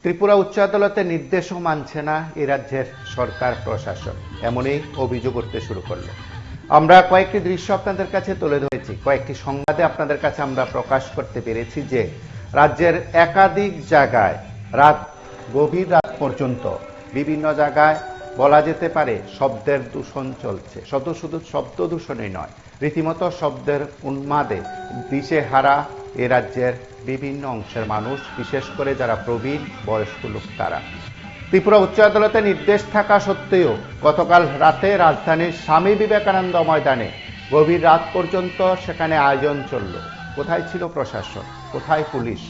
ত্রিপুরা উচ্চ আদালতের নির্দেশও মানছে না এই রাজ্যের সরকার প্রশাসন, এমনই অভিযোগ উঠতে শুরু করলো। আমরা কয়েকটি দৃশ্য আপনাদের কাছে তুলে ধরেছি, কয়েকটি সংবাদে আপনাদের কাছে আমরা প্রকাশ করতে পেরেছি যে রাজ্যের একাধিক জায়গায় গভীর রাত পর্যন্ত বিভিন্ন জায়গায় বলা যেতে পারে শব্দের দূষণ চলছে। শুধু শব্দ দূষণই নয়, রীতিমতো শব্দের উন্মাদে দিশেহারা এ রাজ্যের বিভিন্ন অংশের মানুষ, বিশেষ করে যারা প্রবীণ বয়স্ক লোক তারা। ত্রিপুরা উচ্চ আদালতের নির্দেশ থাকা সত্ত্বেও গতকাল রাতে রাজধানীর স্বামী বিবেকানন্দ ময়দানে গভীর রাত পর্যন্ত সেখানে আয়োজন চলল। কোথায় ছিল প্রশাসন, কোথায় পুলিশ,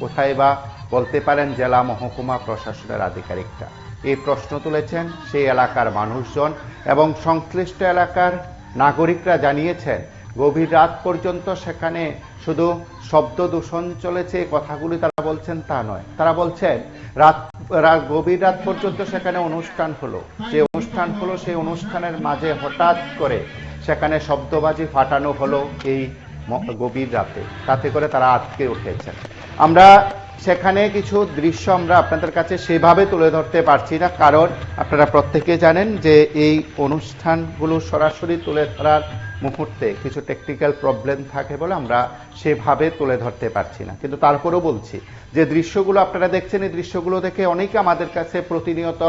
কোথায় বা বলতে পারেন জেলা মহকুমা প্রশাসনের আধিকারিকরা? এই প্রশ্ন তুলেছেন সেই এলাকার মানুষজন এবং সংশ্লিষ্ট এলাকার নাগরিকরা জানিয়েছেন গভীর রাত পর্যন্ত সেখানে শুধু শব্দ দূষণ চলেছে কথাগুলি তারা বলছেন তা নয়, তারা বলছেন গভীর রাত পর্যন্ত সেখানে অনুষ্ঠান হলো, যে অনুষ্ঠান হলো সেই অনুষ্ঠানের মাঝে হঠাৎ করে সেখানে শব্দবাজি ফাটানো হলো এই গভীর রাতে, তাতে করে তারা আটকে উঠেছেন। আমরা সেখানে কিছু দৃশ্য আমরা আপনাদের কাছে সেভাবে তুলে ধরতে পারছি না, কারণ আপনারা প্রত্যেকে জানেন যে এই অনুষ্ঠানগুলো সরাসরি তুলে ধরার মুহূর্তে কিছু টেকনিক্যাল প্রবলেম থাকে বলে আমরা সেভাবে তুলে ধরতে পারছি না। কিন্তু তারপরেও বলছি যে দৃশ্যগুলো আপনারা দেখছেন, এই দৃশ্যগুলো দেখে অনেকে আমাদের কাছে প্রতিনিয়ত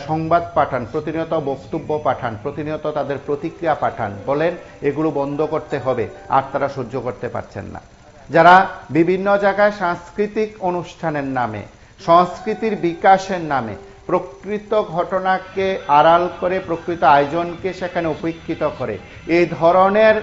সংবাদ পাঠান, প্রতিনিয়ত বক্তব্য পাঠান, প্রতিনিয়ত তাদের প্রতিক্রিয়া পাঠান, বলেন এগুলো বন্ধ করতে হবে, আর তারা সহ্য করতে পারছেন না। যারা বিভিন্ন জায়গায় সাংস্কৃতিক অনুষ্ঠানের নামে, সংস্কৃতির বিকাশের নামে প্রকৃত ঘটনাকে আড়াল করে, প্রকৃত আয়োজনকে সেখানে উপেক্ষিত করে এই ধরনের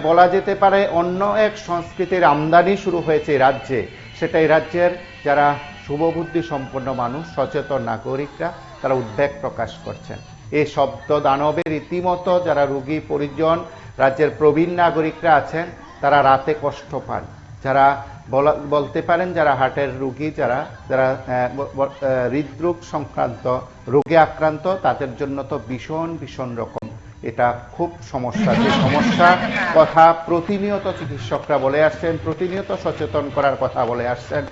বলা যেতে পারে অন্য এক সংস্কৃতির আমদানি শুরু হয়েছে এই রাজ্যে, সেটা এই রাজ্যের যারা শুভবুদ্ধি সম্পন্ন মানুষ, সচেতন নাগরিকরা তারা উদ্বেগ প্রকাশ করছেন। এই শব্দ দানবে রীতিমতো যারা রোগী পরিজন, রাজ্যের প্রবীণ নাগরিকরা আছেন তারা রাতে কষ্ট পান, যারা বলতে পারেন যারা হার্টের রোগী, যারা হৃদরোগ সংক্রান্ত রোগে আক্রান্ত, তাদের জন্য তো ভীষণ রকম এটা খুব সমস্যা। যে সমস্যা কথা প্রতিনিয়ত চিকিৎসকরা বলে আসছেন, প্রতিনিয়ত সচেতন করার কথা বলে আসছেন,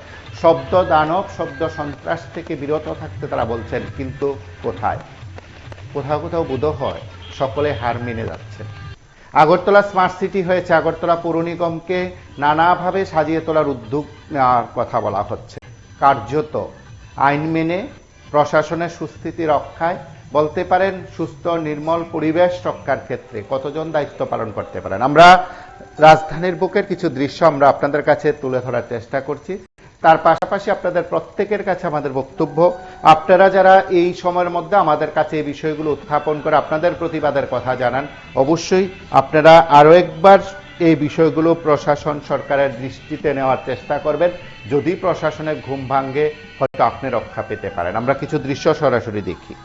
শব্দ দানব, শব্দ সন্ত্রাস থেকে বিরত থাকতে তারা বলছেন, কিন্তু কোথাও বোধ হয় সকলে হার মেনে যাচ্ছে। আগরতলা স্মার্ট সিটি হয়েছে, আগরতলা পৌর নিগমকে নানাভাবে সাজিয়ে তোলার উদ্যোগ নেওয়ার কথা বলা হচ্ছে। কার্যত আইন মেনে প্রশাসনের সুস্থিতি রক্ষায়, বলতে পারেন সুস্থ নির্মল পরিবেশ রক্ষার ক্ষেত্রে কতজন দায়িত্ব পালন করতে পারেন। আমরা রাজধানীর বুকের কিছু দৃশ্য আমরা আপনাদের কাছে তুলে ধরার চেষ্টা করছি। তার পাশাপাশি আপনাদের প্রত্যেকের কাছে আমাদের বক্তব্য, আপনারা যারা এই সময়ের মধ্যে আমাদের কাছে এই বিষয়গুলো উত্থাপন করে আপনাদের প্রতিবাদের কথা জানান, অবশ্যই আপনারা আরো একবার এই বিষয়গুলো প্রশাসন সরকারের দৃষ্টিতে নেওয়ার চেষ্টা করবেন। যদি প্রশাসনের ঘুম ভাঙ্গে হয়তো আপনি রক্ষা পেতে পারেন। আমরা কিছু দৃশ্য সরাসরি দেখি।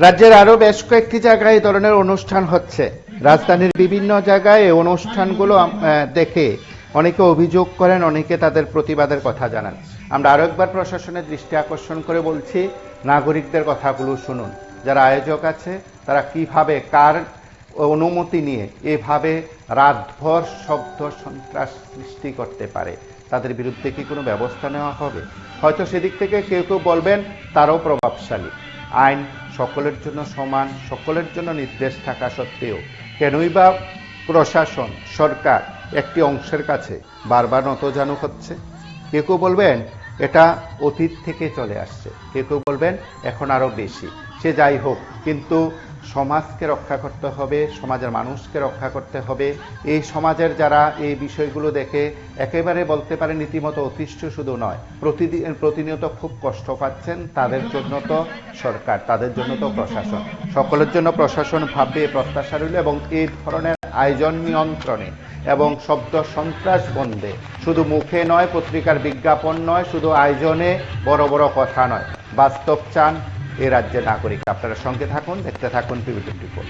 রাজ্যের আরো বেশ কয়েকটি জায়গায় এই ধরনের অনুষ্ঠান হচ্ছে। রাজধানীর বিভিন্ন জায়গায় এই অনুষ্ঠানগুলো দেখে অনেকে অভিযোগ করেন, অনেকে তাদের প্রতিবাদের কথা জানান। আমরা আরো একবার প্রশাসনের দৃষ্টি আকর্ষণ করে বলছি, নাগরিকদের কথাগুলো শুনুন। যারা আয়োজক আছে তারা কিভাবে, কার অনুমতি নিয়ে এভাবে রাতভর শব্দ সন্ত্রাস সৃষ্টি করতে পারে, তাদের বিরুদ্ধে কি কোনো ব্যবস্থা নেওয়া হবে? হয়তো সেদিক থেকে কেউ কেউ বলবেন তারাও প্রভাবশালী, আইন সকলের জন্য সমান, সকলের জন্য নির্দেশ থাকা সত্ত্বেও কেনই বা প্রশাসন, সরকার একটি অংশের কাছে বারবার নতজানু হচ্ছে? কেউ কেউ বলবেন এটা অতীত থেকে চলে আসছে, কেউ কেউ বলবেন এখন আরো বেশি। সে যাই হোক, কিন্তু সমাজকে রক্ষা করতে হবে, সমাজের মানুষকে রক্ষা করতে হবে। এই সমাজের যারা এই বিষয়গুলো দেখে একেবারে বলতে পারে রীতিমতো অতিষ্ঠ শুধু নয়, প্রতিনিয়ত খুব কষ্ট পাচ্ছেন, তাদের জন্য তো সরকার, তাদের জন্য তো প্রশাসন, সকলের জন্য প্রশাসন ভাববে প্রত্যাশা রইল। এবং এই ধরনের আয়োজন নিয়ন্ত্রণে এবং শব্দ সন্ত্রাস বন্ধে শুধু মুখে নয়, পত্রিকার বিজ্ঞাপন নয়, শুধু আয়োজনে বড় বড় কথা নয়, বাস্তব চান এই রাজ্যের নাগরিক। আপনারা সঙ্গে থাকুন, দেখতে থাকুন টিভি 24।